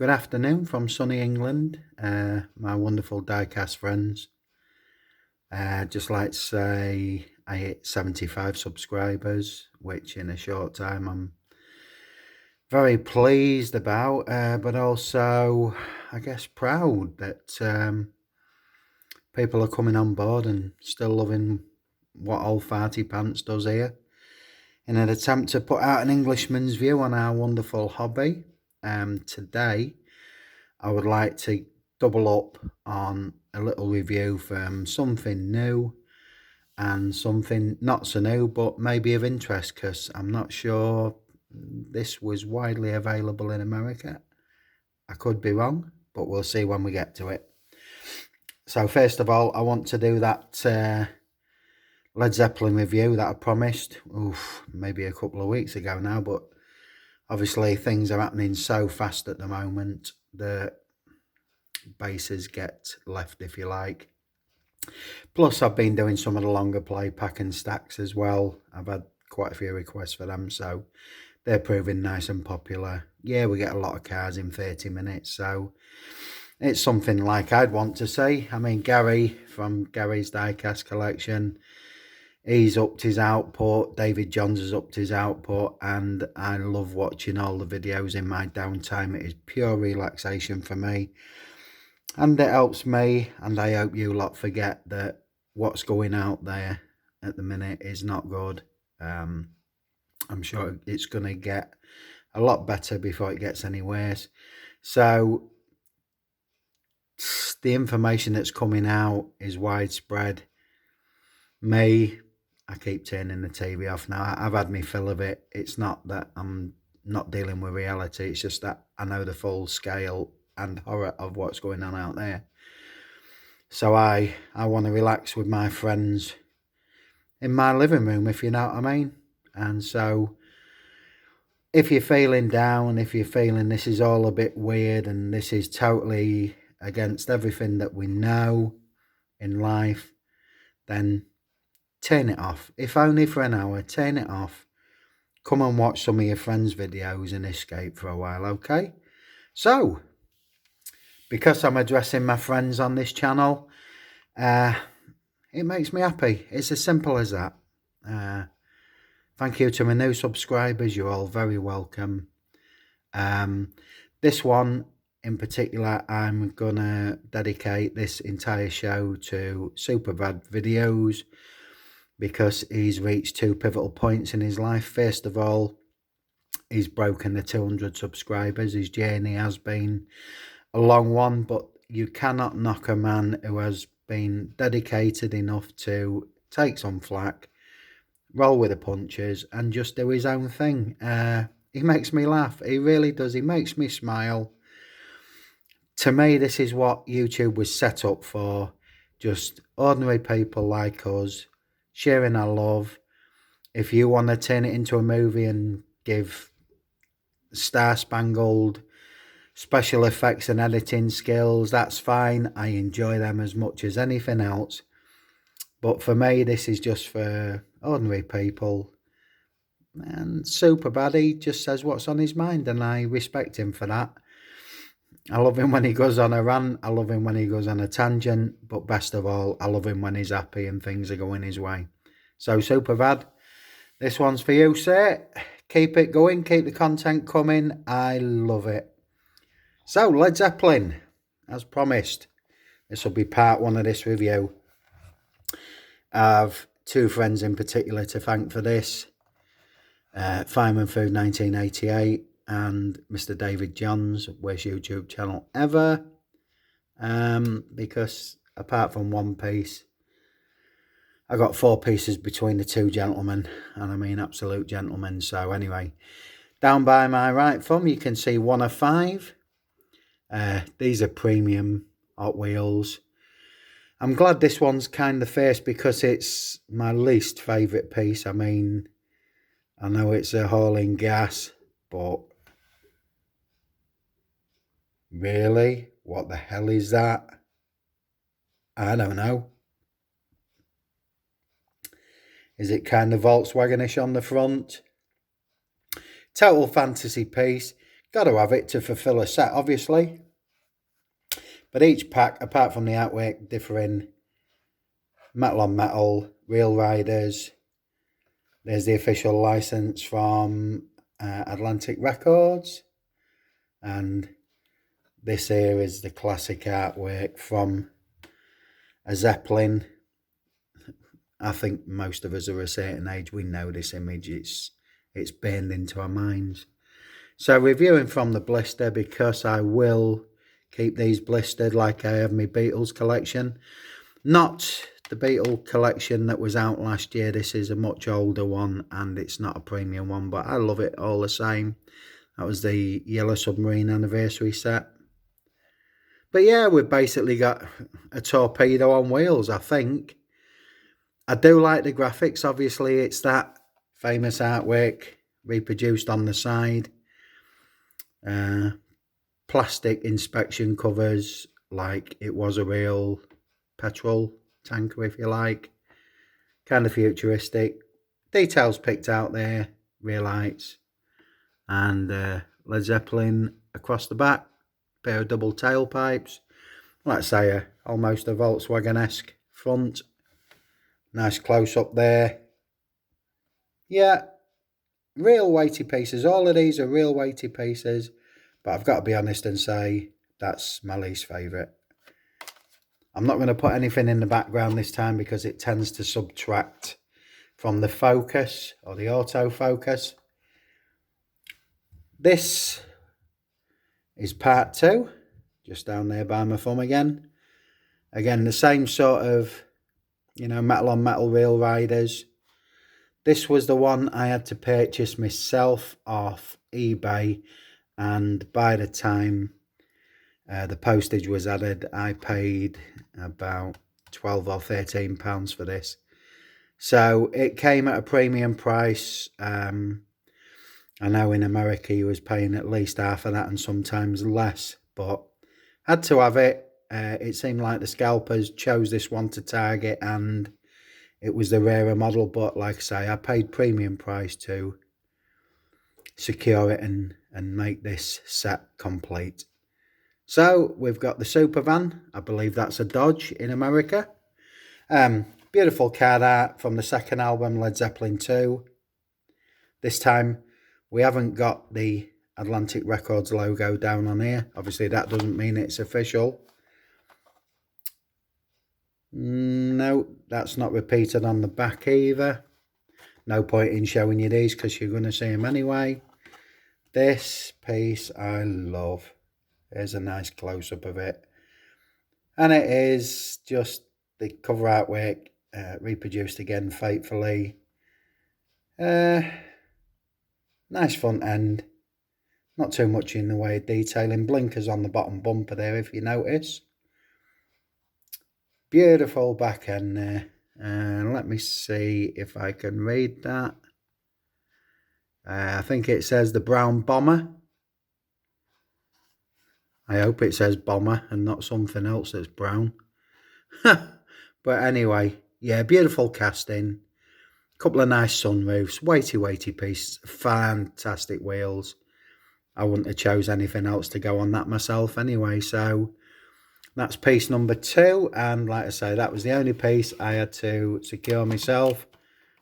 Good afternoon from sunny England, my wonderful diecast friends. Just like to say I hit 75 subscribers, which in a short time I'm very pleased about, but also I guess proud that people are coming on board and still loving what Old Farty Pants does here in an attempt to put out an Englishman's view on our wonderful hobby. Today I would like to double up on a little review from something new and something not so new, but maybe of interest, because I'm not sure this was widely available in America. I could be wrong, but we'll see when we get to it. So first of all, I want to do that Led Zeppelin review that I promised, maybe a couple of weeks ago now, but obviously things are happening so fast at the moment that bases get left, if you like. Plus I've been doing some of the longer play pack and stacks as well. I've had quite a few requests for them, so they're proving nice and popular. Yeah, we get a lot of cards in 30 minutes, so it's something like I'd want to see. I mean, Gary from Gary's Diecast Collection, he's upped his output. David Johns has upped his output, and I love watching all the videos in my downtime. It is pure relaxation for me, and it helps me, and I hope you lot forget that what's going out there at the minute is not good. I'm sure it's going to get a lot better before it gets any worse. So the information that's coming out is widespread. Me, I keep turning the TV off now. I've had my fill of it. It's not that I'm not dealing with reality. It's just that I know the full scale and horror of what's going on out there. So I want to relax with my friends in my living room, if you know what I mean. And so if you're feeling down, if you're feeling this is all a bit weird and this is totally against everything that we know in life, then turn it off. If only for an hour, turn it off. Come and watch some of your friends' videos and escape for a while, okay? So, because I'm addressing my friends on this channel, it makes me happy. It's as simple as that. Thank you to my new subscribers. You're all very welcome. This one in particular, I'm gonna dedicate this entire show to Super Brad videos, because he's reached two pivotal points in his life. First of all, he's broken the 200 subscribers. His journey has been a long one, but you cannot knock a man who has been dedicated enough to take some flack, roll with the punches, and just do his own thing. He makes me laugh. He really does. He makes me smile. To me, this is what YouTube was set up for. Just ordinary people like us, sharing our love. If you want to turn it into a movie and give star-spangled special effects and editing skills, that's fine. I enjoy them as much as anything else. But for me, this is just for ordinary people. And Super Bad, he just says what's on his mind, and I respect him for that. I love him when he goes on a rant. I love him when he goes on a tangent. But best of all, I love him when he's happy and things are going his way. So Super Bad, this one's for you, sir. Keep it going. Keep the content coming. I love it. So, Led Zeppelin, as promised, this will be part one of this review. I have two friends in particular to thank for this. Fireman Food 1988 and Mr. David Johns, worst YouTube channel ever. Because apart from one piece, I got 4 pieces between the two gentlemen, and I mean absolute gentlemen. So anyway, down by my right thumb you can see 1 of 5. These are premium Hot Wheels. I'm glad this one's kind of first, because it's my least favourite piece. I mean, I know it's a hauling gas, but really, what the hell is that? I don't know. Is it kind of Volkswagen-ish on the front? Total fantasy piece. Got to have it to fulfill a set, obviously. But each pack, apart from the artwork, differing metal on metal, real riders. There's the official license from Atlantic Records. And this here is the classic artwork from a Zeppelin. I think most of us are a certain age. We know this image. It's burned into our minds. So reviewing from the blister, because I will keep these blistered like I have my Beatles collection. Not the Beatle collection that was out last year. This is a much older one and it's not a premium one, but I love it all the same. That was the Yellow Submarine anniversary set. But yeah, we've basically got a torpedo on wheels, I think. I do like the graphics. Obviously, it's that famous artwork reproduced on the side. Plastic inspection covers like it was a real petrol tanker, if you like. Kind of futuristic. Details picked out there. Rear lights. And Led Zeppelin across the back. Pair of double tailpipes. Let's say almost a Volkswagen-esque front. Nice close-up there. Yeah, real weighty pieces. All of these are real weighty pieces. But I've got to be honest and say that's my least favourite. I'm not going to put anything in the background this time because it tends to subtract from the focus or the autofocus. This is part 2, just down there by my thumb again. Again, the same sort of, metal on metal real riders. This was the one I had to purchase myself off eBay, and by the time the postage was added, I paid about £12 or £13 for this. So it came at a premium price. I know in America you was paying at least half of that and sometimes less, but had to have it. It seemed like the scalpers chose this one to target and it was the rarer model, but like I say, I paid premium price to secure it and make this set complete. So we've got the super van. I believe that's a Dodge in America. Beautiful card art from the second album, Led Zeppelin 2. This time we haven't got the Atlantic Records logo down on here. Obviously that doesn't mean it's official. No, that's not repeated on the back either. No point in showing you these because you're going to see them anyway. This piece I love. There's a nice close-up of it. And it is just the cover artwork reproduced again faithfully. Nice front end. Not too much in the way of detailing. Blinkers on the bottom bumper there if you notice. Beautiful back end there. Let me see if I can read that. I think it says the Brown Bomber. I hope it says Bomber and not something else that's brown. But anyway, yeah, beautiful casting. Couple of nice sunroofs. Weighty piece. Fantastic wheels. I wouldn't have chose anything else to go on that myself anyway. So that's piece number 2. And like I say, that was the only piece I had to secure myself.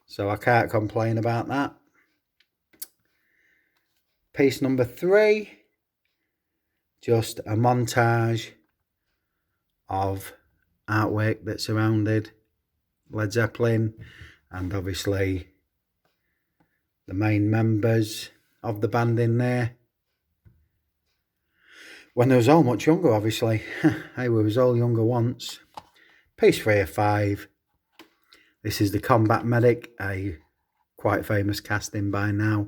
So I can't complain about that. Piece number 3. Just a montage of artwork that surrounded Led Zeppelin and obviously the main members of the band in there. When they was all much younger, obviously. Hey, we was all younger once. Piece 3 of 5. This is the Combat Medic, a quite famous casting by now.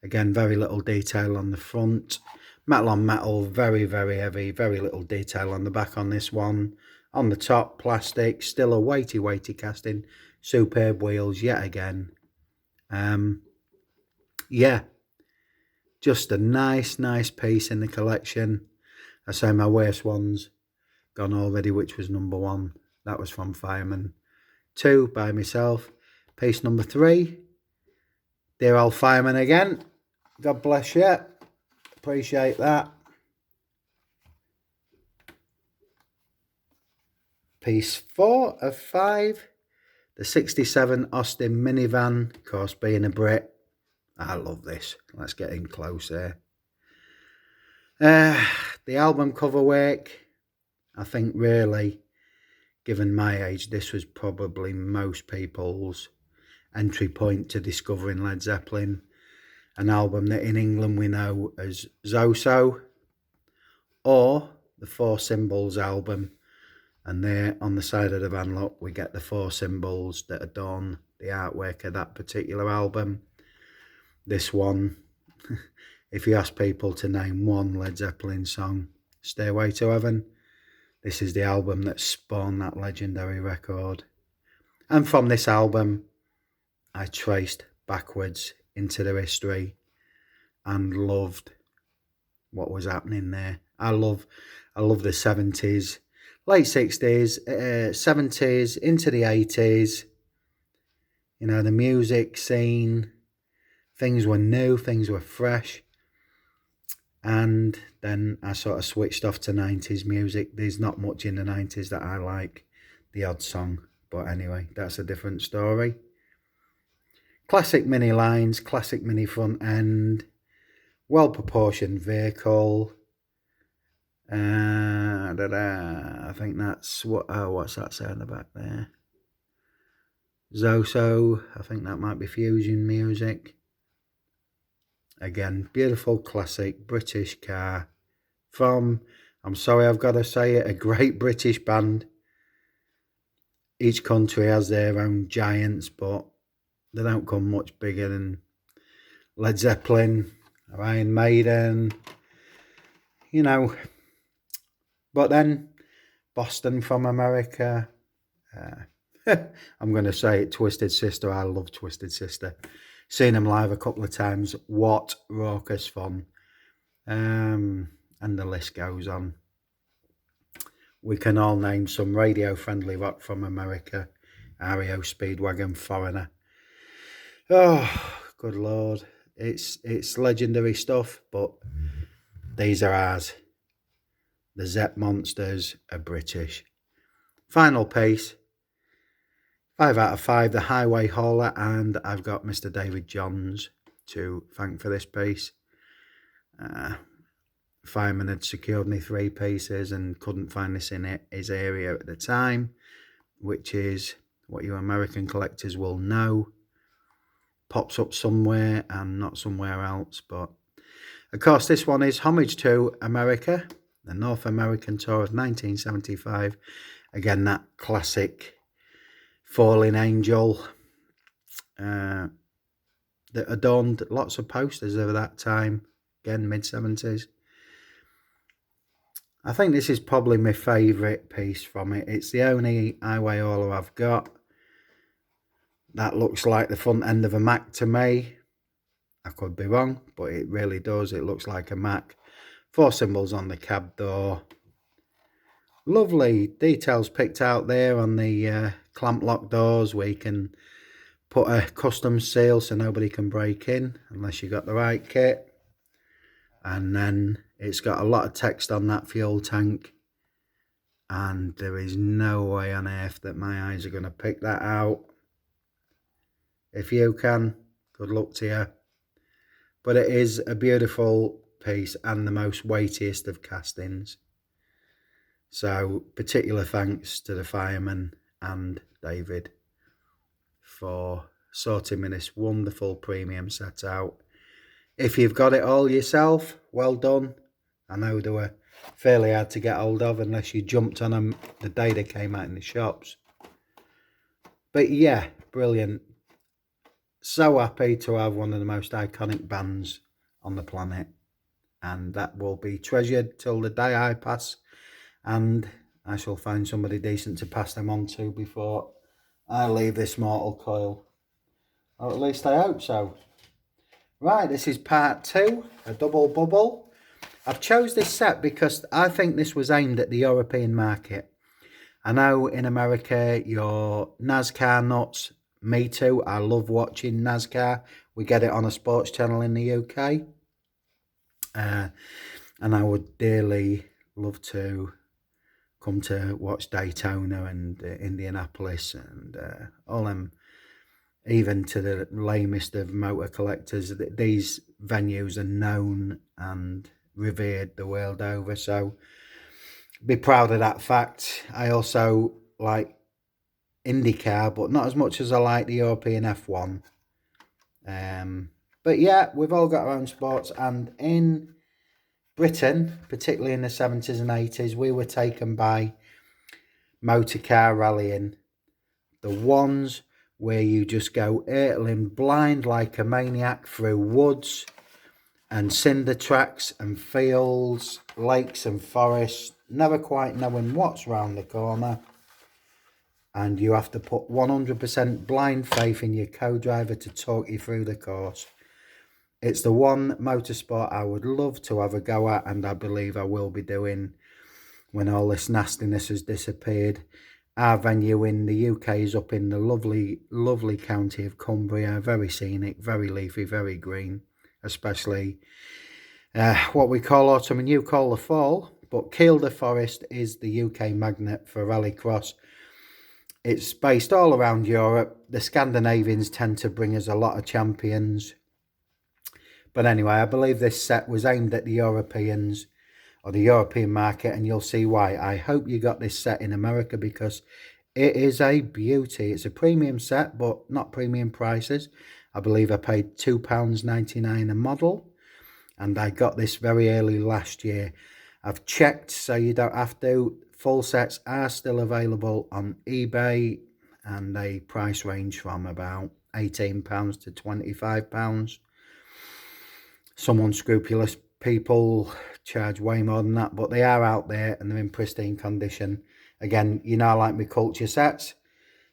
Again, very little detail on the front. Metal on metal, very heavy, very little detail on the back on this one. On the top, plastic, still a weighty casting. Superb wheels yet again. Yeah, just a nice piece in the collection. I say my worst one's gone already, which was number 1. That was from Fireman 2 by myself. Piece number 3. Dear old Fireman again. God bless you. Appreciate that. Piece 4 of 5. The 67 Austin minivan. Of course, being a Brit, I love this. Let's get in close here. The album cover work, I think really, given my age, this was probably most people's entry point to discovering Led Zeppelin. An album that in England we know as So-So, or the Four Symbols album. And there on the side of the van, look, we get the 4 symbols that adorn the artwork of that particular album. This one, if you ask people to name one Led Zeppelin song, Stairway to Heaven, this is the album that spawned that legendary record. And from this album, I traced backwards into the history and loved what was happening there. I love the 70s, late 60s, 70s, into the 80s. You know, the music scene, things were new, things were fresh. And then I sort of switched off to 90s music. There's not much in the 90s that I like, the odd song. But anyway, that's a different story. Classic mini lines, classic mini front end, well-proportioned vehicle. I think that's what's that sound about there? So I think that might be fusion music. Again, beautiful classic British car from, I'm sorry I've got to say it, a great British band. Each country has their own giants, but they don't come much bigger than Led Zeppelin or Iron Maiden, you know. But then Boston from America. I'm going to say it, Twisted Sister. I love Twisted Sister. Seen them live a couple of times. What raucous fun. And the list goes on. We can all name some radio-friendly rock from America. REO Speedwagon, Foreigner. Oh, good Lord. It's legendary stuff, but these are ours. The Zepp Monsters are British. Final piece. 5 out of 5, the Highway Hauler, and I've got Mr. David Johns to thank for this piece. Fireman had secured me 3 pieces and couldn't find this in his area at the time, which is what you American collectors will know. Pops up somewhere and not somewhere else, but of course this one is homage to America, the North American tour of 1975. Again, that classic Falling Angel that adorned lots of posters of that time. Again, mid-70s. I think this is probably my favourite piece from it. It's the only Highway Hauler I've got. That looks like the front end of a Mac to me. I could be wrong, but it really does. It looks like a Mac. 4 symbols on the cab door. Lovely details picked out there on the clamp lock doors, where you can put a custom seal so nobody can break in unless you got the right kit. And then it's got a lot of text on that fuel tank, and there is no way on earth that my eyes are going to pick that out. If you can, good luck to you. But it is a beautiful piece and the most weightiest of castings. So particular thanks to the fireman and David for sorting me this wonderful premium set out. If you've got it all yourself, well done. I know they were fairly hard to get hold of unless you jumped on them the day they came out in the shops. But yeah, brilliant. So happy to have one of the most iconic bands on the planet. And that will be treasured till the day I pass. And I shall find somebody decent to pass them on to before I leave this mortal coil. Or at least I hope so. Right, this is part 2, a double bubble. I've chose this set because I think this was aimed at the European market. I know in America you're NASCAR nuts. Me too. I love watching NASCAR. We get it on a sports channel in the UK. And I would dearly love to come to watch Daytona and Indianapolis and all them, even to the lamest of motor collectors. These venues are known and revered the world over, so be proud of that fact. I also like IndyCar, but not as much as I like the European F1. But yeah, we've all got our own sports, and in Britain, particularly in the 70s and 80s, we were taken by motor car rallying. The ones where you just go hurtling blind like a maniac through woods and cinder tracks and fields, lakes and forests, never quite knowing what's round the corner. And you have to put 100% blind faith in your co-driver to talk you through the course. It's the one motorsport I would love to have a go at, and I believe I will be doing when all this nastiness has disappeared. Our venue in the UK is up in the lovely, lovely county of Cumbria. Very scenic, very leafy, very green, especially what we call autumn and you call the fall. But Kielder Forest is the UK magnet for rallycross. It's based all around Europe. The Scandinavians tend to bring us a lot of champions. But anyway, I believe this set was aimed at the Europeans or the European market, and you'll see why. I hope you got this set in America because it is a beauty. It's a premium set, but not premium prices. I believe I paid £2.99 a model, and I got this very early last year. I've checked, so you don't have to. Full sets are still available on eBay, and they price range from about £18 to £25. Some unscrupulous people charge way more than that, but they are out there and they're in pristine condition. Again, you know I like my culture sets.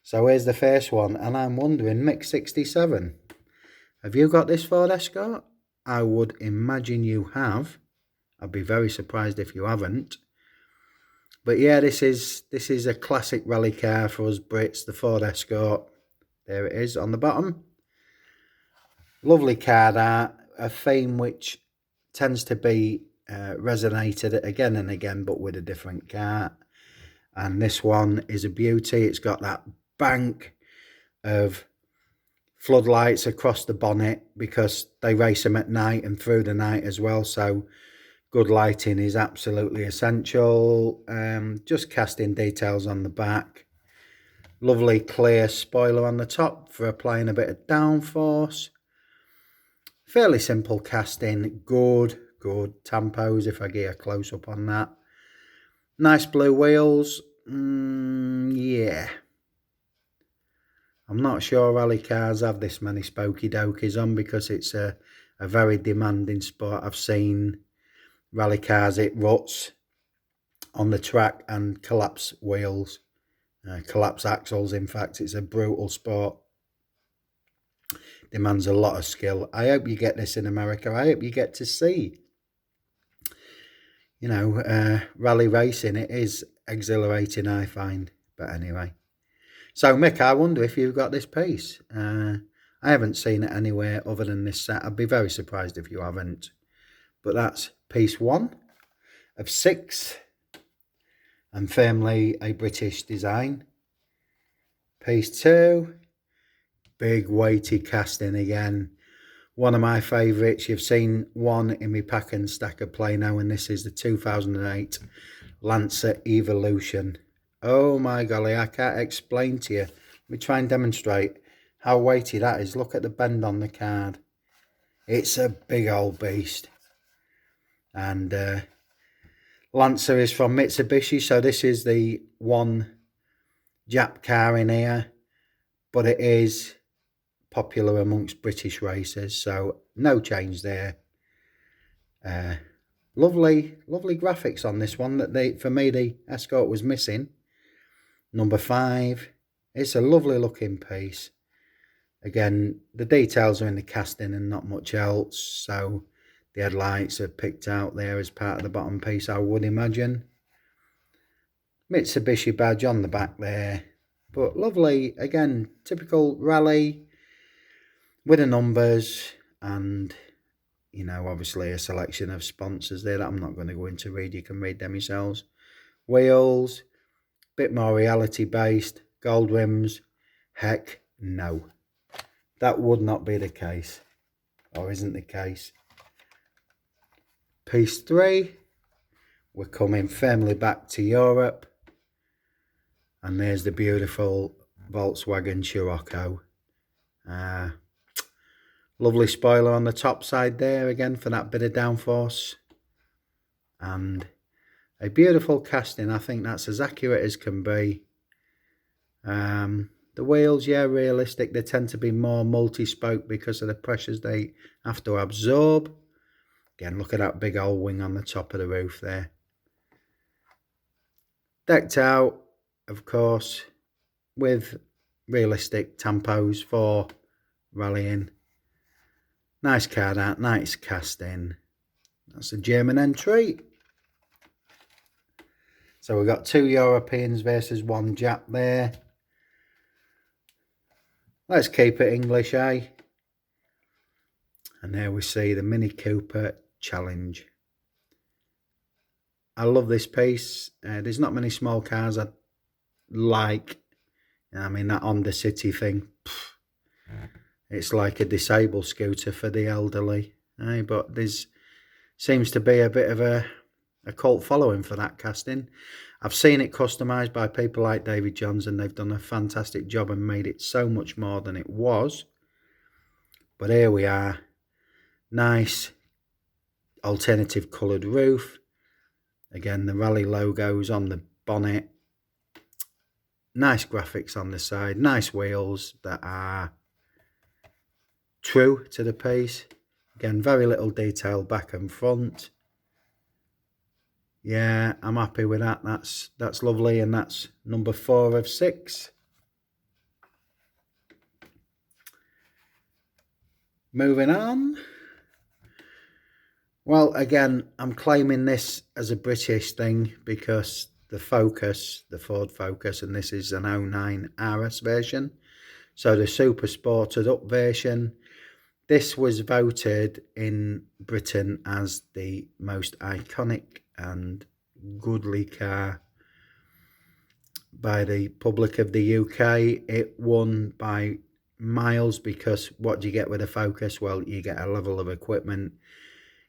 So here's the first one, and I'm wondering, Mix 67. Have you got this Ford Escort? I would imagine you have. I'd be very surprised if you haven't. But yeah, this is a classic rally car for us Brits, the Ford Escort. There it is on the bottom. Lovely card art, a theme which tends to be resonated again and again, but with a different car. And this one is a beauty. It's got that bank of floodlights across the bonnet because they race them at night and through the night as well. So good lighting is absolutely essential. Just casting details on the back. Lovely clear spoiler on the top for applying a bit of downforce. Fairly simple casting. Good tampos if I get a close up on that. Nice blue wheels. Yeah. I'm not sure rally cars have this many spokey dokies on because it's a very demanding sport. I've seen rally cars hit ruts on the track and collapse wheels, collapse axles. In fact, it's a brutal sport. Demands a lot of skill. I hope you get this in America. I hope you get to see, you know, rally racing. It is exhilarating, I find. But anyway. So, Mick, I wonder if you've got this piece. I haven't seen it anywhere other than this set. I'd be very surprised if you haven't. But that's piece 1 of 6 and firmly a British design. Piece 2, big weighty casting again. One of my favourites. You've seen one in my pack and stack of Plano, and this is the 2008 Lancer Evolution. Oh my golly, I can't explain to you. Let me try and demonstrate how weighty that is. Look at the bend on the card. It's a big old beast. And Lancer is from Mitsubishi, so this is the one Jap car in here, but it is popular amongst British racers, so no change there. Lovely graphics on this one that for me the Escort was missing. Number 5. It's a lovely looking piece. Again, the details are in the casting and not much else, so the headlights are picked out there as part of the bottom piece, I would imagine. Mitsubishi badge on the back there, but lovely. Again, typical rally with the numbers, and you know, obviously a selection of sponsors there that I'm not going to go into read. You can read them yourselves. Wheels, bit more reality based. Gold rims, heck no. That would not be the case, or isn't the case. Piece 3, we're coming firmly back to Europe. And there's the beautiful Volkswagen Scirocco. Lovely spoiler on the top side there again for that bit of downforce. And a beautiful casting. I think that's as accurate as can be. The wheels, yeah, realistic. They tend to be more multi-spoke because of the pressures they have to absorb. Again, look at that big old wing on the top of the roof there. Decked out, of course, with realistic tampos for rallying. Nice card out, nice casting. That's a German entry. So we've got 2 Europeans versus 1 Jap there. Let's keep it English, eh? And there we see the Mini Cooper Challenge. I love this piece. There's not many small cars I like. I mean, that Honda City thing. It's like a disabled scooter for the elderly. Eh? But there's seems to be a bit of a cult following for that casting. I've seen it customised by people like David Johns, and they've done a fantastic job and made it so much more than it was. But here we are. Nice alternative coloured roof. Again, the Rally logos on the bonnet. Nice graphics on the side. Nice wheels that are true to the piece. Again, very little detail back and front. Yeah, I'm happy with that. That's lovely, and that's number 4 of 6. Moving on. Well, again, I'm claiming this as a British thing because the Focus, the Ford Focus, and this is an 09 RS version. So the super sported up version. This was voted in Britain as the most iconic and goodly car by the public of the UK. It won by miles because what do you get with a Focus? Well, you get a level of equipment.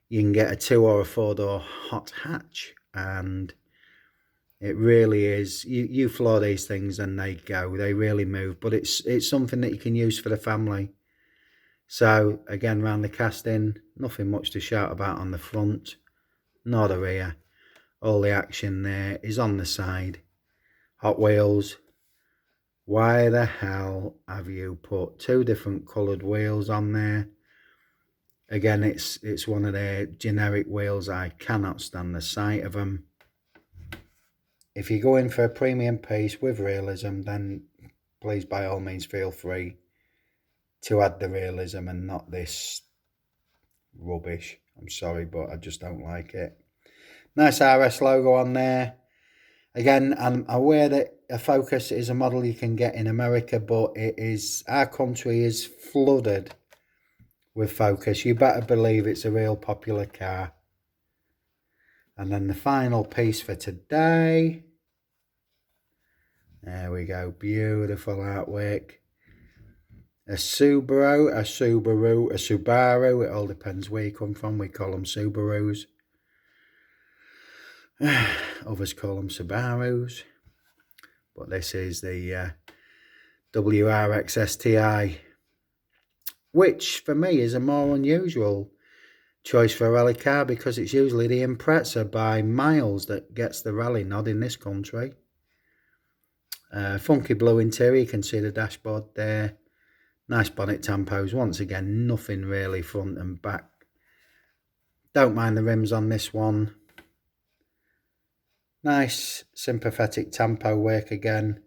You can get a 2 or a 4-door hot hatch, and it really is, you floor these things and they go, they really move. But it's something that you can use for the family. So again, round the casting, nothing much to shout about on the front, nor the rear. All the action there is on the side. Hot Wheels, why the hell have you put 2 different coloured wheels on there? Again, it's one of their generic wheels. I cannot stand the sight of them. If you go in for a premium piece with realism, then please by all means feel free to add the realism and not this rubbish. I'm sorry, but I just don't like it. Nice RS logo on there. Again, I'm aware that a Focus is a model you can get in America, but our country is flooded with Focus. You better believe it's a real popular car. And then the final piece for today. There we go. Beautiful artwork. A Subaru. It all depends where you come from. We call them Subarus. Others call them Subarus. But this is the WRX STI, which for me is a more unusual choice for a rally car because it's usually the Impreza by miles that gets the rally nod in this country. Funky blue interior, you can see the dashboard there. Nice bonnet tampos. Once again, nothing really front and back. Don't mind the rims on this one. Nice sympathetic tampo work again.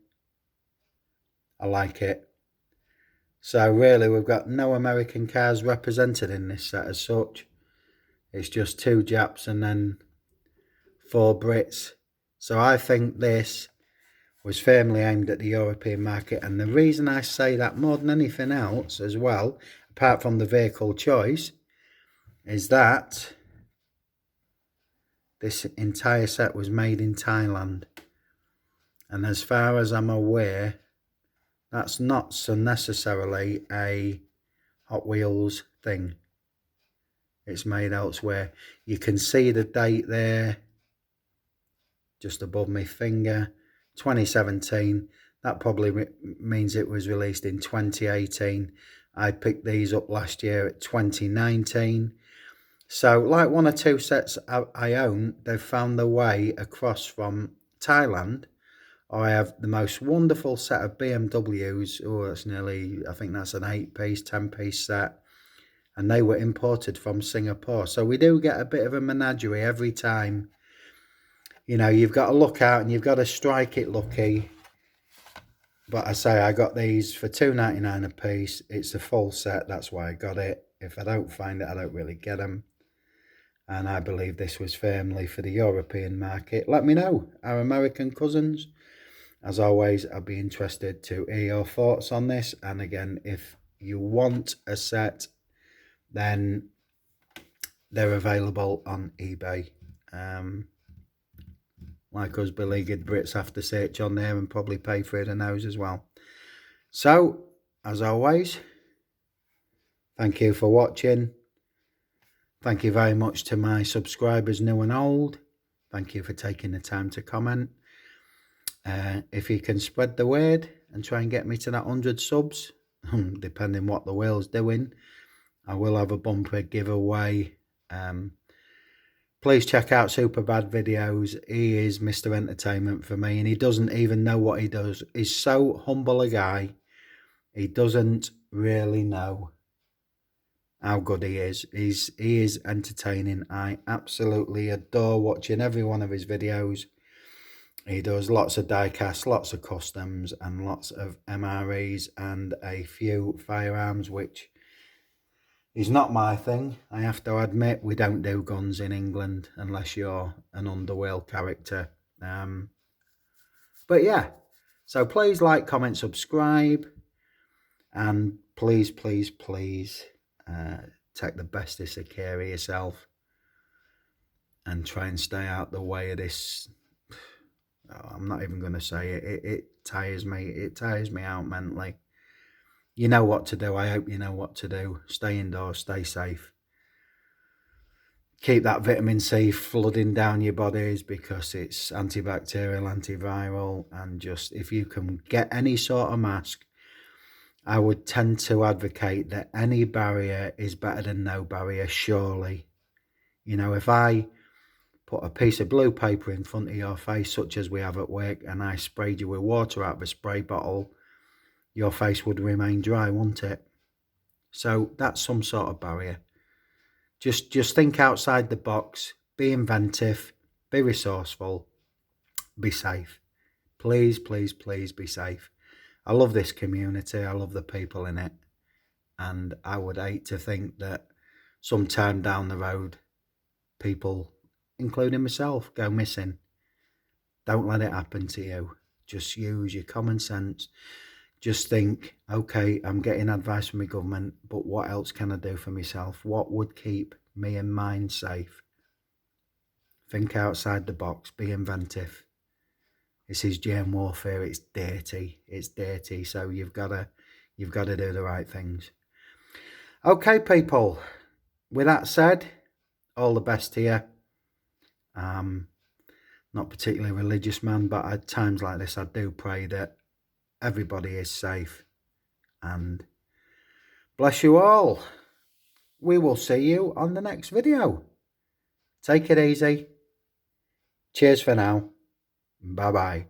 I like it. So really, we've got no American cars represented in this set as such. It's just 2 Japs and then 4 Brits. So I think this was firmly aimed at the European market. And the reason I say that more than anything else as well, apart from the vehicle choice, is that this entire set was made in Thailand. And as far as I'm aware, that's not so necessarily a Hot Wheels thing. It's made elsewhere. You can see the date there, just above my finger, 2017. That probably means it was released in 2018. I picked these up last year at 2019. So like one or two sets I own, they've found their way across from Thailand. I have the most wonderful set of BMWs. Oh, that's nearly, I think that's an 8-piece, 10-piece set. And they were imported from Singapore. So we do get a bit of a menagerie every time. You know, you've got to look out and you've got to strike it lucky. But I say I got these for $2.99 a piece. It's a full set, that's why I got it. If I don't find it, I don't really get them. And I believe this was firmly for the European market. Let me know, our American cousins. As always, I'd be interested to hear your thoughts on this. And again, if you want a set, then they're available on eBay. Like us beleaguered Brits have to search on there and probably pay for it a nose as well. So, as always, thank you for watching. Thank you very much to my subscribers, new and old. Thank you for taking the time to comment. If you can spread the word and try and get me to that 100 subs, depending what the whale's doing, I will have a bumper giveaway. Please check out Superbad videos. He is Mr. Entertainment for me, and he doesn't even know what he does. He's so humble a guy. He doesn't really know how good he is. He is entertaining. I absolutely adore watching every one of his videos. He does lots of die-casts, lots of customs, and lots of MREs, and a few firearms, which is not my thing. I have to admit, we don't do guns in England unless you're an underworld character. But yeah, so please like, comment, subscribe, and please, please, please take the bestest of care of yourself and try and stay out the way of this. I'm not even going to say it. It tires me. It tires me out mentally. You know what to do. I hope you know what to do. Stay indoors. Stay safe. Keep that vitamin C flooding down your bodies because it's antibacterial, antiviral, and just if you can get any sort of mask, I would tend to advocate that any barrier is better than no barrier, surely. You know, if I put a piece of blue paper in front of your face, such as we have at work, and I sprayed you with water out of a spray bottle, your face would remain dry, wouldn't it? So that's some sort of barrier. Just think outside the box, be inventive, be resourceful, be safe. Please, please, please be safe. I love this community. I love the people in it. And I would hate to think that sometime down the road, people, including myself, go missing. Don't let it happen to you. Just use your common sense. Just think, okay, I'm getting advice from my government, but what else can I do for myself? What would keep me and mine safe? Think outside the box, be inventive. This is germ warfare. It's dirty. So you've got to do the right things. Okay, people. With that said, all the best to you. Not particularly a religious man, but at times like this, I do pray that everybody is safe. And bless you all. We will see you on the next video. Take it easy. Cheers for now. Bye-bye.